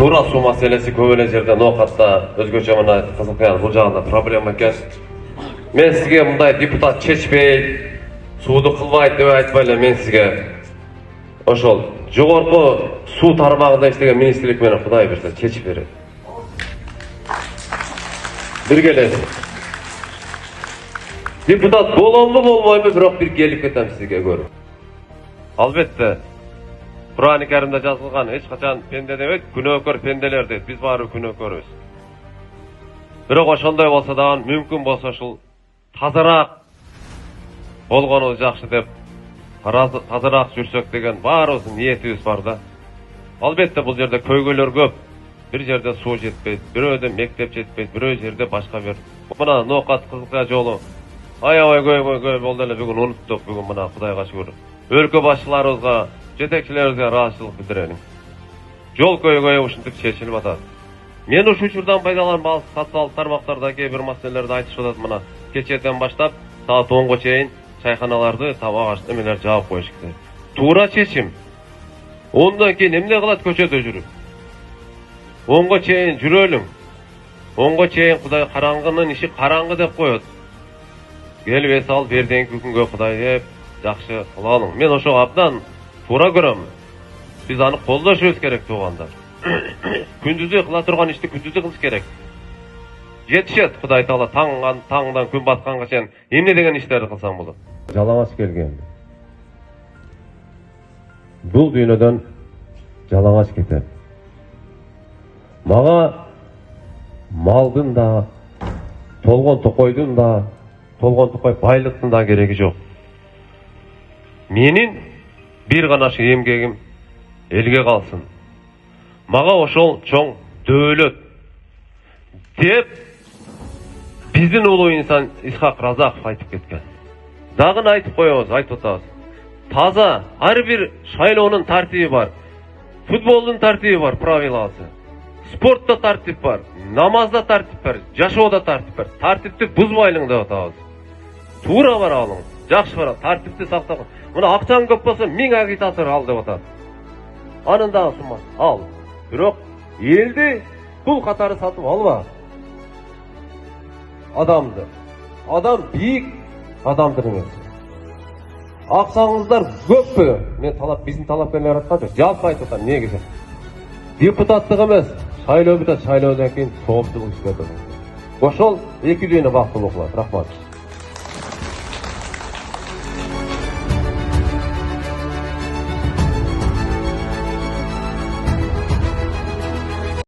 Тура су маселеси көп эле жерде ноокатта өзгөчө мына Кызылкаян бул жагында проблема экен. Мен сизге мындай депутат чечпейт, сууду кылбайт деп айтпай эле мен сизге ошол жогорку суу тармагында иштеген министрлик менен Кудай берсе чечип берет. Биргелешип. Депутат боломбу болбойбу, бирок бир келип кетем сизге көрүп. Албетте Kur'an-ı Kerim'de жазылган эч качан пенде дебейт, күнөөкөр пенделер дейт. Биз баары күнөөкөрбүз. Бирок ошондой болсо дагы мүмкүн болсо ушул тазараак болгону жакшы деп, тазараак жүрсөк деген баарыбыздын ниетибиз бар да. Албетте бул жерде көйгөйлөр көп. Бир жерде суу жетпейт, бирөөдө мектеп жетпейт, бирөө жерде башка бир. Мына Ноокат Кызылкая жолу аябай көйгөй болду эле, бүгүн унуттук. Бүгүн мына Кудайга шүгүр. Өлкө башчыларыбызга, жетекчилерибизге ыраазычылык билдирелим. Жол көйгөйү ушинтип чечилип атат. Мен ушул учурдан пайдаланып социалдык тармактарда кээ бир маселелерди айтышып атат. Мына кечеден баштап саат 10го чейин чайканаларды табак аш немелер жаап коюш керек. Туура чечим. Ondan keyin emне кылат көчөдө жүрүп? 10го чейин жүрөлүң. 10го чейин Кудай караңгынын иши караңгы деп коет. Келбей сал берденки күнгө Кудай деп жакшы кылалым. Мен ошого абдан туура көрөм. Биз аны колдошубуз керек туугандар. Күндүзү кыла турган ишти күндүзү кылыш керек. Жетишет Кудай Таала таңдан күн батканга чейин эмне деген иштерди кылсаң болот. Жалаңаш келген. Бул дүйнөдөн жалаңаш кетем. Мага малдын да, толгон токойдун да, толгон токой байлыктын да кереги жок. Менин бир гана эмгегим элге калсын. Мага ошол чоң дөөлөт деп биздин улуу инсан Исхак Разаков айтып кеткен. Дагы айтып коебуз, айтып атабыз. Таза ар бир шайлоонун тартиби бар. Футболдун тартиби бар, правиласы. Спортта тартип бар, намазда тартип бар, жашоодо тартип бар. Тартипти бузбайлың деп атабыз. Туура бар алың, жакшы бар, тартипти сактагын. Мына акчаң көп болсо 1000 агитатор ал деп атат. Анын дагы суммасы ал. Бирок элди кул катары сатып алба. Адамды. Адам бийик, адамдыр эмес. Акчаңыздар көппү? Мен биздин талапкерлер аткан жок. Жалпы айтып атам, негизи. Депутаттык эмес, шайлоо бүтөт, шайлоодон кийин коопсуздук ишкерди. Ошол эки дүйнө бактылуу кылат. Рахмат.